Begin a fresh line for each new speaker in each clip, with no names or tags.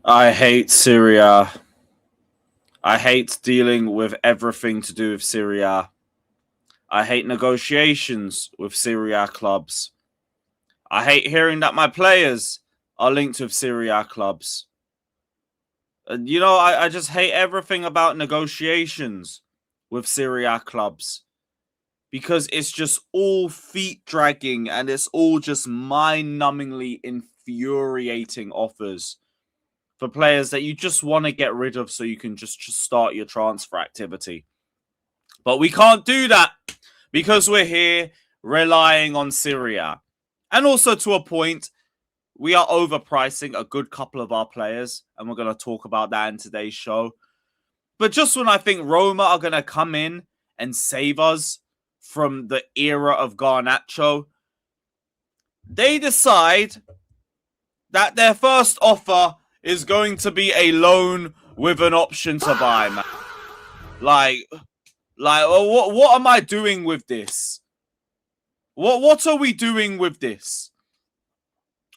I hate Syria. I hate dealing with everything to do with Syria. I hate negotiations with Syria clubs. I hate hearing that my players are linked with Syria clubs. I just hate everything about negotiations with Syria clubs because it's just all feet dragging and it's all just mind numbingly infuriating offers for players that you just want to get rid of so you can just start your transfer activity. But we can't do that because we're here relying on Syria. And also to a point, we are overpricing a good couple of our players, and we're going to talk about that in today's show. But just when I think Roma are going to come in and save us from the era of Garnacho, they decide that their first offer is going to be a loan with an option to buy, man. What am I doing with this? What are we doing with this?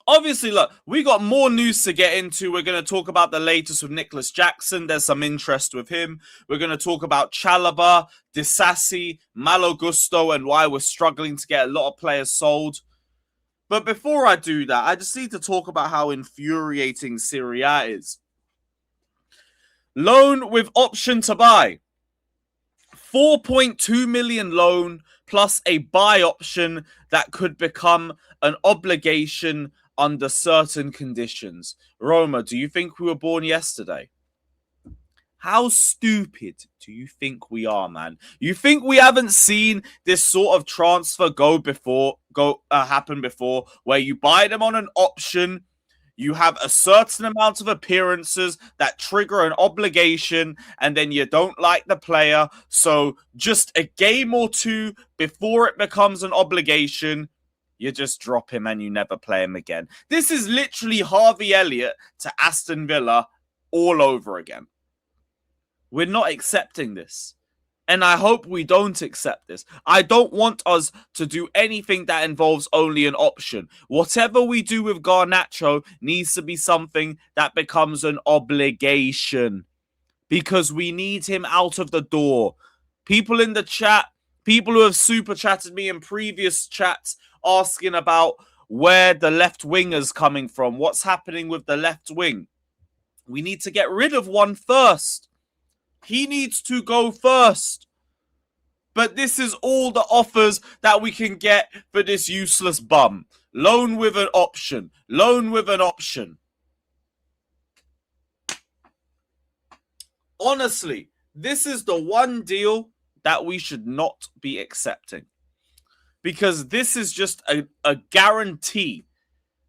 Obviously, look, we got more news to get into. We're going to talk about the latest with Nicholas Jackson. There's some interest with him. We're going to talk about Chalobah, Disasi, Malo Gusto, and why we're struggling to get a lot of players sold. But before I do that, I just need to talk about how infuriating Syria is. Loan with option to buy. 4.2 million loan plus a buy option that could become an obligation under certain conditions. Roma, do you think we were born yesterday? How stupid do you think we are, man? You think we haven't seen this sort of transfer happen before, where you buy them on an option, you have a certain amount of appearances that trigger an obligation, and then you don't like the player, so just a game or two before it becomes an obligation, you just drop him and you never play him again. This is literally Harvey Elliott to Aston Villa all over again. We're not accepting this. And I hope we don't accept this. I don't want us to do anything that involves only an option. Whatever we do with Garnacho needs to be something that becomes an obligation. Because we need him out of the door. People in the chat, people who have super chatted me in previous chats asking about where the left wing is coming from. What's happening with the left wing? We need to get rid of one first. He needs to go first. But this is all the offers that we can get for this useless bum. Loan with an option. Loan with an option. Honestly, this is the one deal that we should not be accepting. Because this is just a guarantee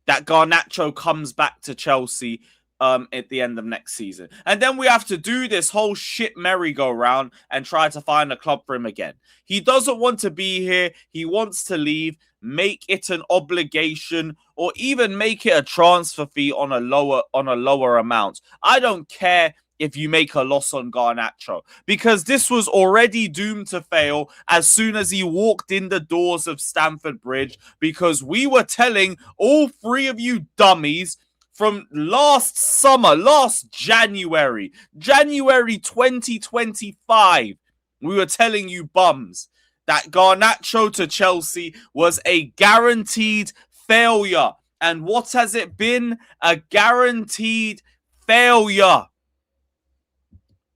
that Garnacho comes back to Chelsea at the end of next season. And then we have to do this whole shit merry-go-round and try to find a club for him again. He doesn't want to be here. He wants to leave. Make it an obligation or even make it a transfer fee on a lower amount. I don't care if you make a loss on Garnacho, because this was already doomed to fail as soon as he walked in the doors of Stamford Bridge, because we were telling all three of you dummies from last summer, last January 2025, we were telling you bums that Garnacho to Chelsea was a guaranteed failure. And what has it been? A guaranteed failure.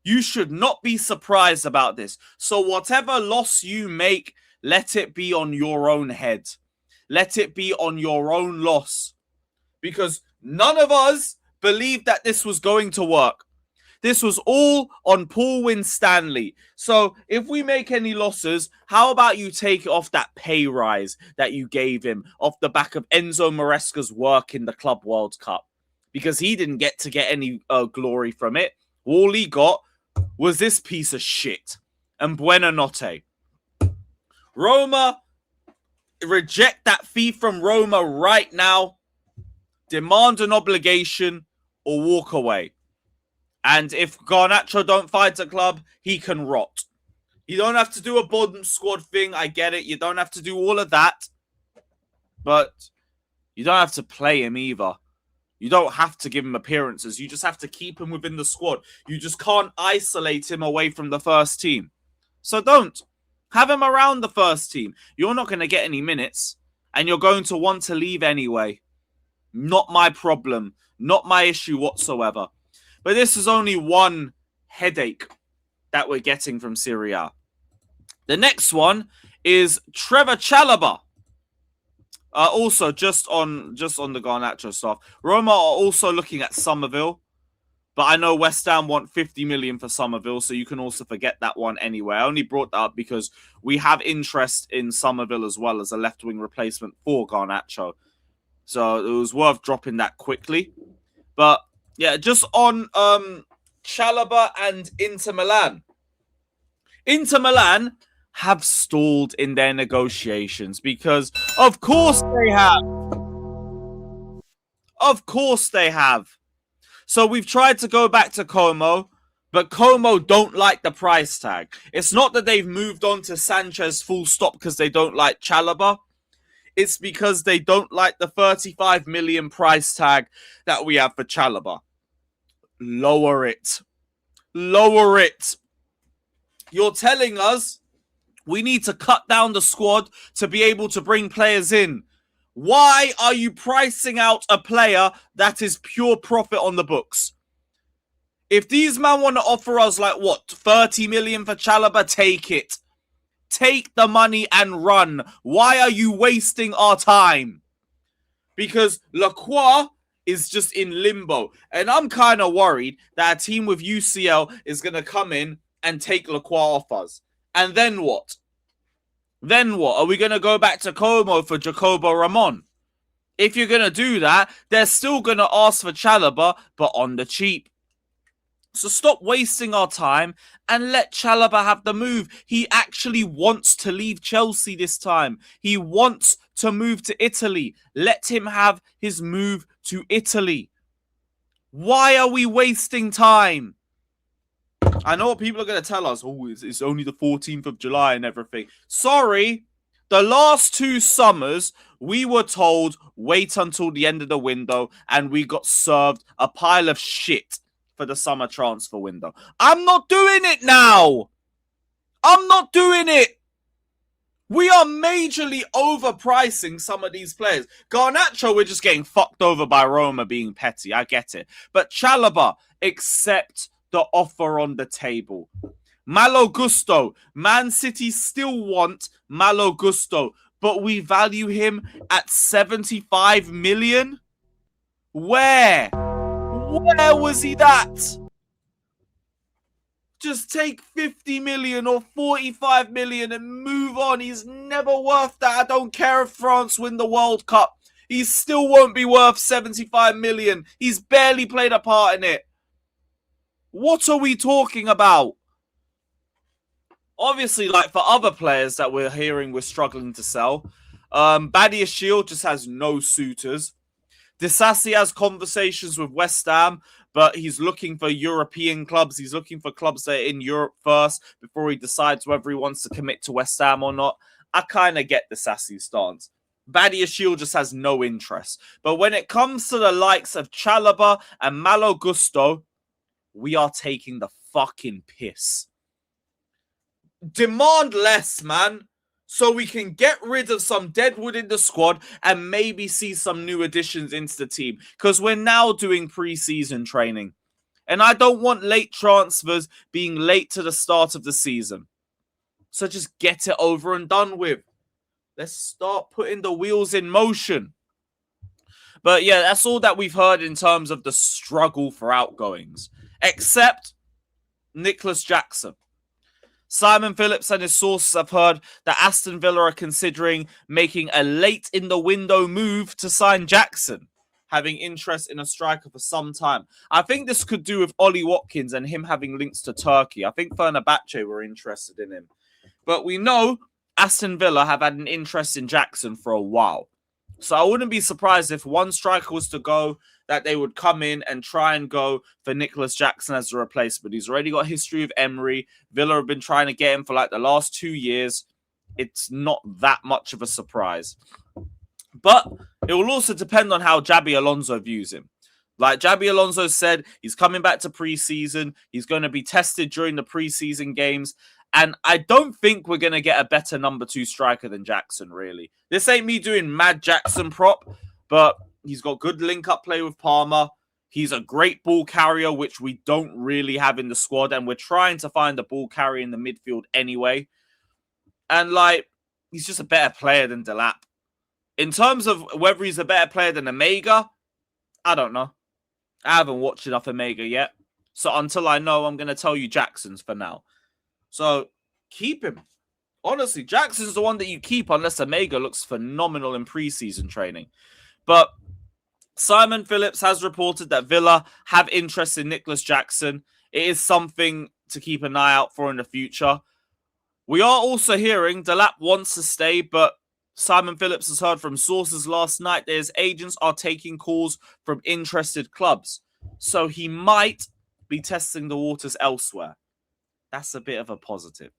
You should not be surprised about this. So whatever loss you make, let it be on your own head. Let it be on your own loss. Because none of us believed that this was going to work. This was all on Paul Winstanley. So if we make any losses, how about you take it off that pay rise that you gave him off the back of Enzo Maresca's work in the Club World Cup? Because he didn't get any glory from it. All he got was this piece of shit. And Buonanotte. Roma, reject that fee from Roma right now. Demand an obligation or walk away. And if Garnacho don't find a club, he can rot. You don't have to do a bottom squad thing. I get it. You don't have to do all of that. But you don't have to play him either. You don't have to give him appearances. You just have to keep him within the squad. You just can't isolate him away from the first team. So don't. Have him around the first team. You're not going to get any minutes, and you're going to want to leave anyway. Not my problem. Not my issue whatsoever. But this is only one headache that we're getting from Syria. The next one is Trevor Chalobah. Also, just on the Garnacho stuff, Roma are also looking at Somerville, but I know West Ham want 50 million for Somerville, so you can also forget that one anyway. I only brought that up because we have interest in Somerville as well as a left-wing replacement for Garnacho. So it was worth dropping that quickly. But yeah, just on Chalobah and Inter Milan. Inter Milan have stalled in their negotiations because of course they have. Of course they have. So we've tried to go back to Como, but Como don't like the price tag. It's not that they've moved on to Sanchez full stop because they don't like Chalobah. It's because they don't like the 35 million price tag that we have for Chalobah. Lower it. Lower it. You're telling us we need to cut down the squad to be able to bring players in. Why are you pricing out a player that is pure profit on the books? If these men want to offer us, like, what, 30 million for Chalobah, take it. Take the money and run. Why are you wasting our time? Because Lacroix is just in limbo. And I'm kind of worried that a team with UCL is going to come in and take Lacroix off us. And then what? Then what? Are we going to go back to Como for Jacobo Ramon? If you're going to do that, they're still going to ask for Chalobah, but on the cheap. So stop wasting our time and let Chalobah have the move. He actually wants to leave Chelsea this time. He wants to move to Italy. Let him have his move to Italy. Why are we wasting time? I know what people are going to tell us. Oh, it's only the 14th of July and everything. Sorry. The last 2 summers, we were told, wait until the end of the window, and we got served a pile of shit for the summer transfer window. I'm not doing it now. I'm not doing it. We are majorly overpricing some of these players. Garnacho, we're just getting fucked over by Roma being petty. I get it. But Chalobah, accept the offer on the table. Malo Gusto. Man City still want Malo Gusto, but we value him at 75 million? Where? Where was he that? Just take 50 million or 45 million and move on. He's never worth that. I don't care if France win the World Cup. He still won't be worth 75 million. He's barely played a part in it. What are we talking about? Obviously, like for other players that we're hearing we're struggling to sell, Badiashile just has no suitors. Disasi has conversations with West Ham, but he's looking for European clubs. He's looking for clubs that are in Europe first before he decides whether he wants to commit to West Ham or not. I kind of get Disasi's stance. Badiashile just has no interest. But when it comes to the likes of Chalobah and Malo Gusto, we are taking the fucking piss. Demand less, man, so we can get rid of some deadwood in the squad and maybe see some new additions into the team. Because we're now doing pre-season training. And I don't want late transfers being late to the start of the season. So just get it over and done with. Let's start putting the wheels in motion. But yeah, that's all that we've heard in terms of the struggle for outgoings. Except Nicholas Jackson. Simon Phillips and his sources have heard that Aston Villa are considering making a late-in-the-window move to sign Jackson, having interest in a striker for some time. I think this could do with Ollie Watkins and him having links to Turkey. I think Fenerbahce were interested in him. But we know Aston Villa have had an interest in Jackson for a while. So I wouldn't be surprised if one striker was to go, that they would come in and try and go for Nicholas Jackson as a replacement. He's already got a history of Emery. Villa have been trying to get him for like the last 2 years. It's not that much of a surprise. But it will also depend on how Xabi Alonso views him. Like Xabi Alonso said, he's coming back to preseason. He's going to be tested during the preseason games. And I don't think we're going to get a better number 2 striker than Jackson, really. This ain't me doing mad Jackson prop, but he's got good link-up play with Palmer. He's a great ball carrier, which we don't really have in the squad. And we're trying to find a ball carrier in the midfield anyway. And, like, he's just a better player than Delap. In terms of whether he's a better player than Omega, I don't know. I haven't watched enough Omega yet. So until I know, I'm going to tell you Jackson's for now. So keep him. Honestly, Jackson's the one that you keep unless Omega looks phenomenal in preseason training. But Simon Phillips has reported that Villa have interest in Nicholas Jackson. It is something to keep an eye out for in the future. We are also hearing Delap wants to stay, but Simon Phillips has heard from sources last night that his agents are taking calls from interested clubs. So he might be testing the waters elsewhere. That's a bit of a positive.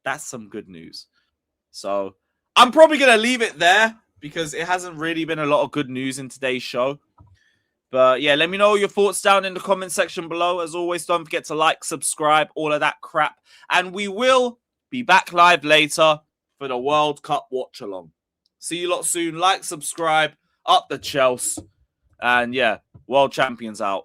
That's some good news. So I'm probably going to leave it there because it hasn't really been a lot of good news in today's show. But yeah, let me know your thoughts down in the comment section below. As always, don't forget to like, subscribe, all of that crap. And we will be back live later for the World Cup watch-along. See you lot soon. Like, subscribe, up the Chelsea. And yeah, World Champions out.